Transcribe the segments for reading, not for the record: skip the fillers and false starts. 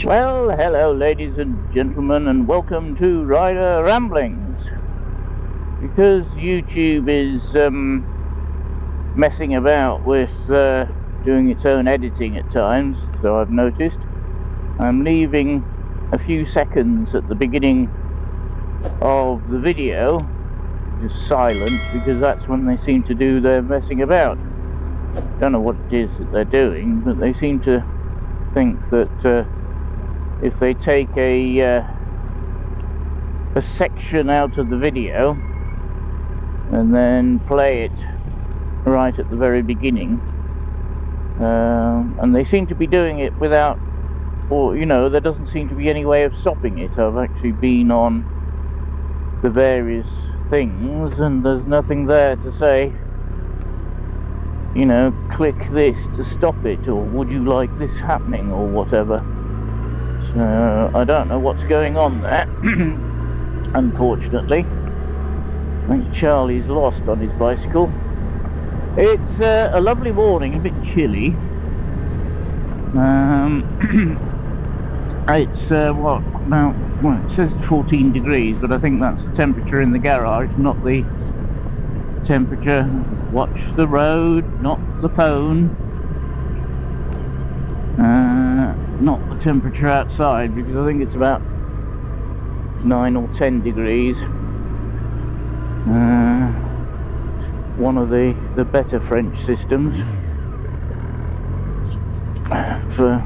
Well, hello ladies and gentlemen, and welcome to Rider Ramblings. Because YouTube is messing about with doing its own editing at times, so I've noticed, I'm leaving a few seconds at the beginning of the video just silent, because that's when they seem to do their messing about. Don't know what it is that they're doing, but they seem to think that if they take a section out of the video and then play it right at the very beginning, and they seem to be doing it without, or there doesn't seem to be any way of stopping it. I've actually been on the various things and there's nothing there to say, click this to stop it, or would you like this happening, or whatever. So I don't know what's going on there. Unfortunately, I think Charlie's lost on his bicycle. It's a lovely morning, a bit chilly. It's it says 14 degrees, but I think that's the temperature in the garage, not the temperature. Watch the road, not the phone. Not the temperature outside, because I think it's about 9 or 10 degrees. One of the better French systems for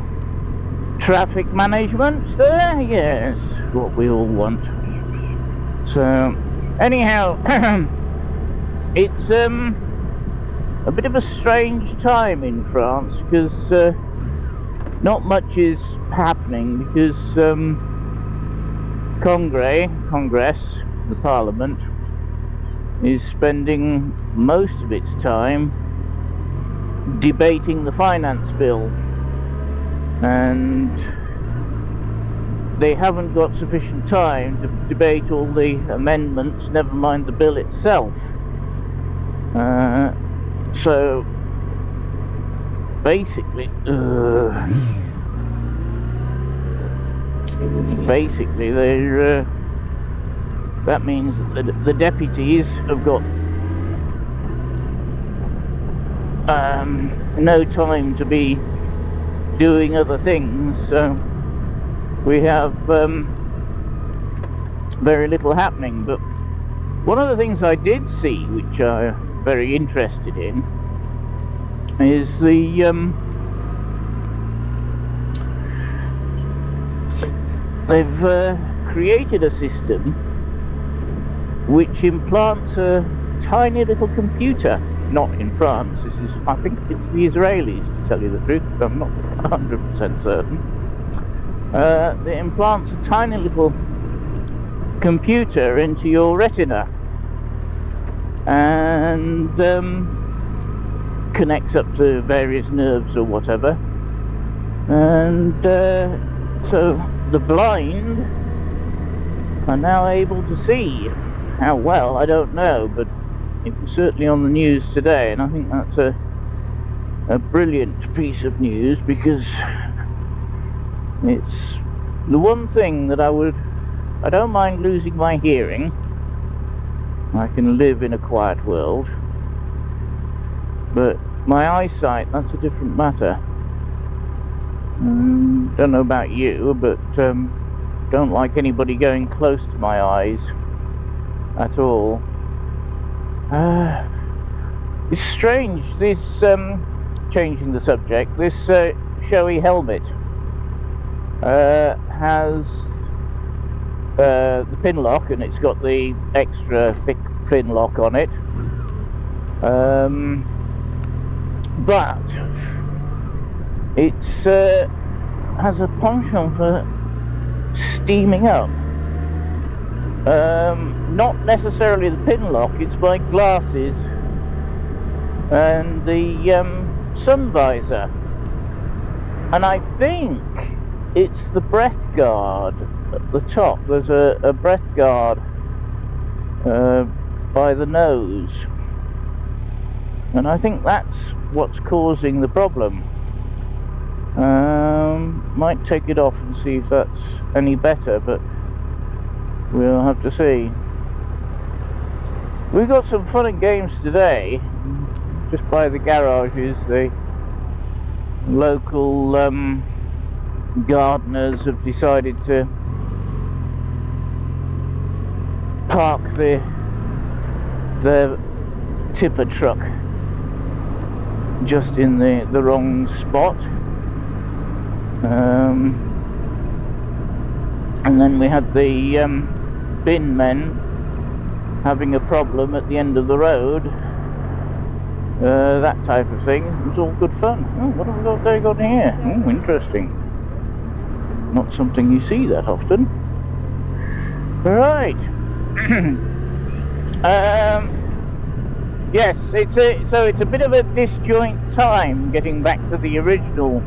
traffic management there. Yes, what we all want. So anyhow, it's a bit of a strange time in France, because not much is happening, because Congress, the Parliament, is spending most of its time debating the finance bill, and they haven't got sufficient time to debate all the amendments, never mind the bill itself. So basically they're that means that the deputies have got no time to be doing other things, so we have very little happening. But one of the things I did see, which I'm very interested in, is they've created a system which implants a tiny little computer. Not in France. I think it's the Israelis, to tell you the truth. I'm not 100% certain. It implants a tiny little computer into your retina and connects up to various nerves or whatever, and so the blind are now able to see. How well, I don't know, but it was certainly on the news today, and I think that's a brilliant piece of news, because it's the one thing that I don't mind losing my hearing. I can live in a quiet world, but my eyesight, that's a different matter. Don't know about you, but don't like anybody going close to my eyes at all. It's strange, this changing the subject, this Shoei helmet has the pin lock, and it's got the extra thick pin lock on it, but it's has a penchant for steaming up. Not necessarily the pin lock, it's my glasses and the sun visor, and I think it's the breath guard at the top. There's a breath guard by the nose, and I think that's what's causing the problem. Might take it off and see if that's any better, but we'll have to see. We've got some fun and games today, just by the garages. The local gardeners have decided to park their tipper truck just in the wrong spot. And then we had the bin men having a problem at the end of the road, that type of thing. It was all good fun. Oh, what have we got here? Oh, interesting. Not something you see that often. Right. Yes, so it's a bit of a disjoint time getting back to the original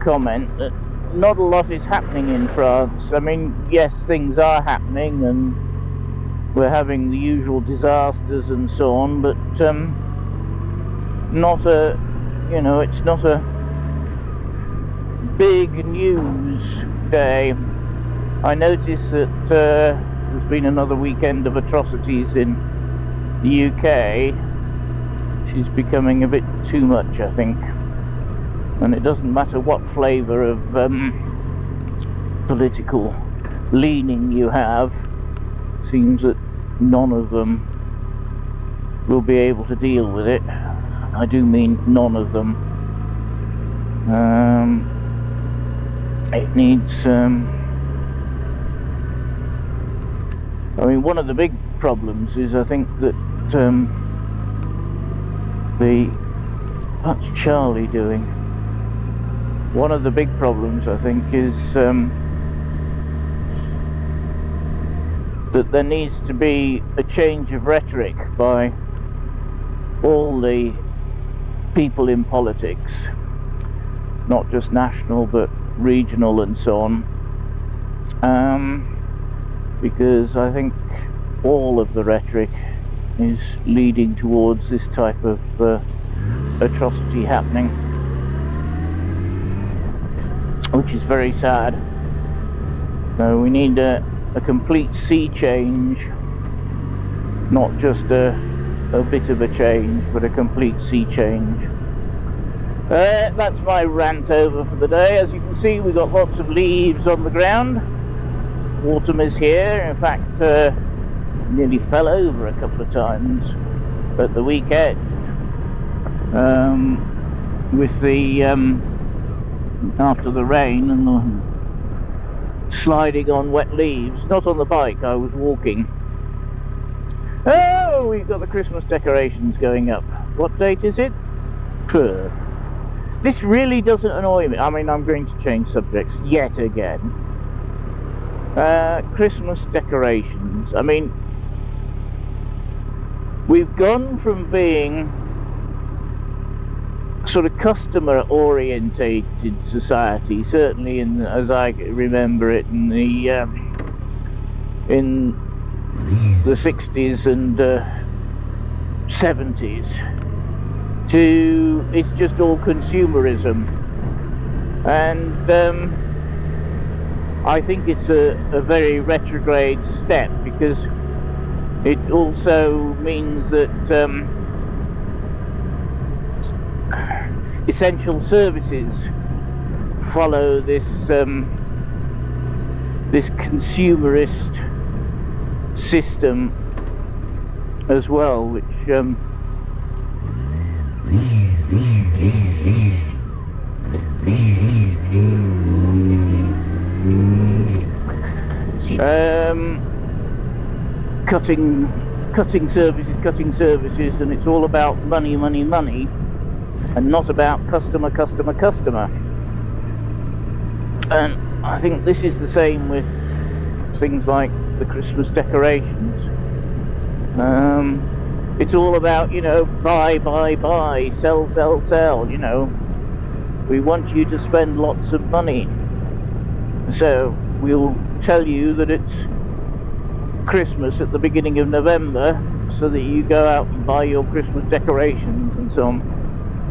comment that not a lot is happening in France. I mean, yes, things are happening and we're having the usual disasters and so on, but not a, you know, it's not a big news day. I noticed that there's been another weekend of atrocities in the UK, which is becoming a bit too much, I think. And it doesn't matter what flavour of political leaning you have, it seems that none of them will be able to deal with it. I do mean none of them. It needs I mean, one of the big problems is, I think, that what's Charlie doing? One of the big problems, I think, is that there needs to be a change of rhetoric by all the people in politics, not just national but regional and so on, because I think all of the rhetoric is leading towards this type of atrocity happening, which is very sad. So we need a complete sea change, not just a bit of a change, but a complete sea change. That's my rant over for the day. As you can see, we've got lots of leaves on the ground. Autumn is here. In fact, nearly fell over a couple of times at the weekend with the after the rain and the sliding on wet leaves. Not on the bike, I was walking. Oh, we've got the Christmas decorations going up. What date is it? Puh. This really doesn't annoy me. I mean, I'm going to change subjects yet again. Christmas decorations. I mean, we've gone from being sort of customer orientated society, certainly as I remember it in the 60s and 70s, to it's just all consumerism. And I think it's a very retrograde step, because it also means that essential services follow this this consumerist system as well, which cutting services, and it's all about money, and not about customer. And I think this is the same with things like the Christmas decorations. It's all about, you know, buy, sell, you know. We want you to spend lots of money. So we'll tell you that it's Christmas at the beginning of November, so that you go out and buy your Christmas decorations and so on.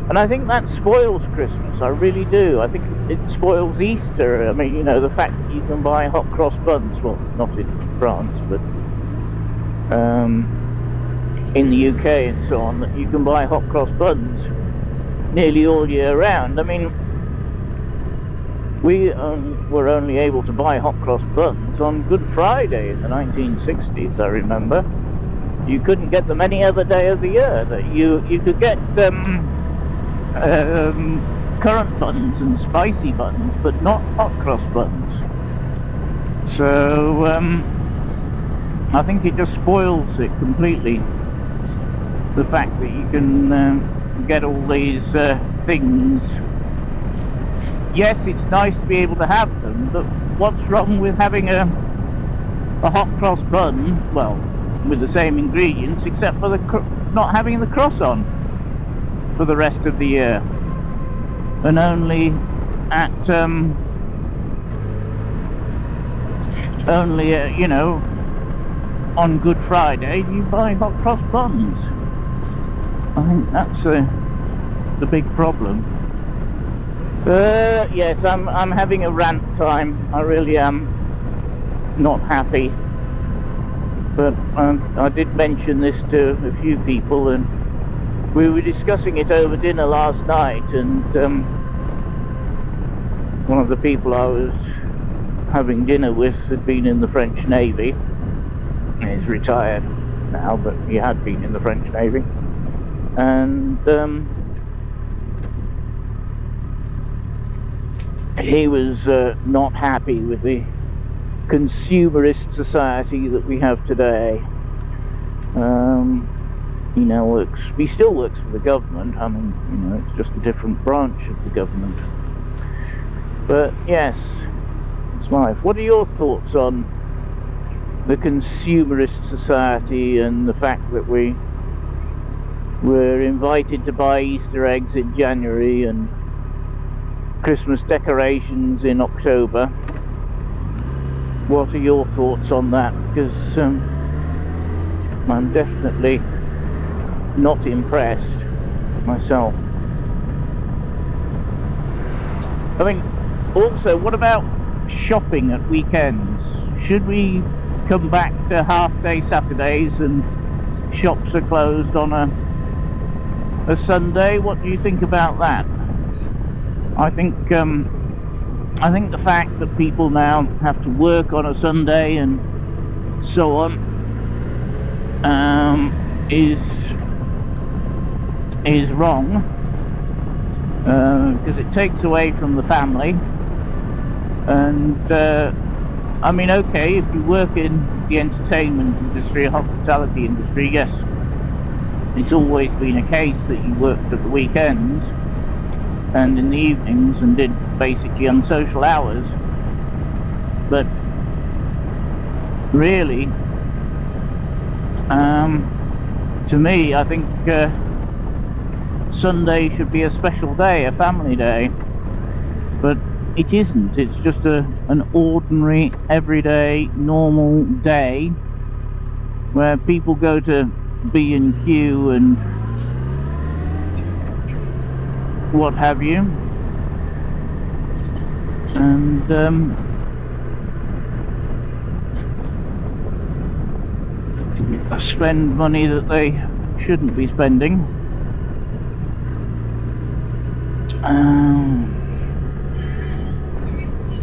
And I think that spoils Christmas, I really do. I think it spoils Easter. I mean, you know, the fact that you can buy hot cross buns, well, not in France, but in the UK and so on, that you can buy hot cross buns nearly all year round. I mean, we were only able to buy hot cross buns on Good Friday in the 1960s, I remember. You couldn't get them any other day of the year. You could get currant buns and spicy buns, but not hot cross buns. So I think it just spoils it completely, the fact that you can get all these things. Yes, it's nice to be able to have them, but what's wrong with having a hot cross bun, well, with the same ingredients, except for not having the cross on for the rest of the year, and only at you know, on Good Friday you buy hot cross buns. I think that's the big problem. Yes, I'm having a rant time. I really am not happy. But I did mention this to a few people, and we were discussing it over dinner last night, and one of the people I was having dinner with had been in the French Navy. He's retired now, but he had been in the French Navy. And he was not happy with the consumerist society that we have today. He now works, he still works for the government. I mean, you know, it's just a different branch of the government. But yes, it's life. What are your thoughts on the consumerist society and the fact that we were invited to buy Easter eggs in January and Christmas decorations in October? What are your thoughts on that? Because I'm definitely not impressed myself. I mean, also, what about shopping at weekends? Should we come back to half-day Saturdays and shops are closed on a Sunday? What do you think about that? I think the fact that people now have to work on a Sunday and so on is wrong, because it takes away from the family. And I mean, okay, if you work in the entertainment industry, hospitality industry, yes, it's always been a case that you worked at the weekends and in the evenings and did basically unsocial hours. But really, to me, I think Sunday should be a special day, a family day. But it isn't. It's just an ordinary, everyday, normal day where people go to B&Q and what have you, and spend money that they shouldn't be spending.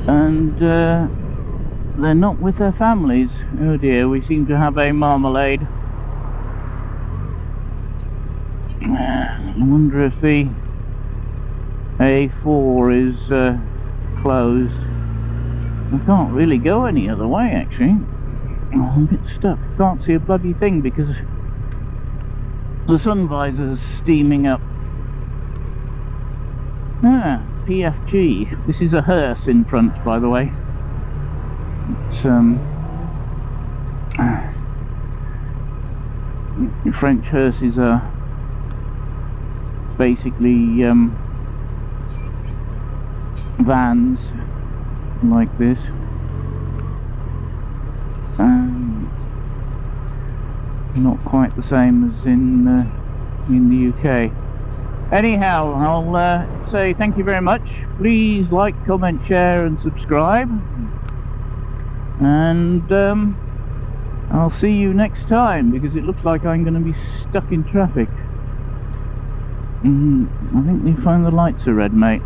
And they're not with their families. Oh dear, we seem to have a marmalade. I wonder if the A4 is closed. I can't really go any other way, actually. I'm a bit stuck. Can't see a bloody thing because the sun visor's steaming up. Ah, PFG. This is a hearse in front, by the way. It's French hearses are basically vans like this. Not quite the same as in the UK. Anyhow, I'll say thank you very much. Please like, comment, share and subscribe. And I'll see you next time, because it looks like I'm going to be stuck in traffic. I think they find the lights are red, mate.